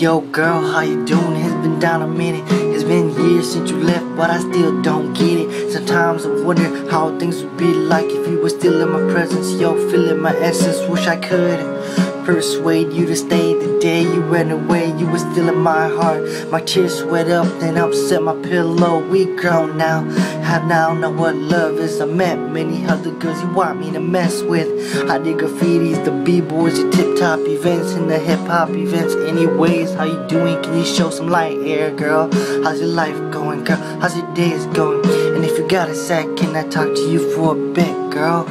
Yo girl, how you doing? It's been down a minute. It's been years since you left, but I still don't get it. Sometimes I wonder how things would be like if you were still in my presence. Yo, feeling my essence, wish I could persuade you to stay. The day you went away, you were still in my heart. My tears sweat up, then upset my pillow. We grown now, I now know what love is. I met many other girls you want me to mess with. I did graffitis, the b-boys, the tip-top events, and the hip-hop events. Anyways, how you doing? Can you show some light here, girl? How's your life going, girl? How's your days going? And if you got a sec, can I talk to you for a bit, girl?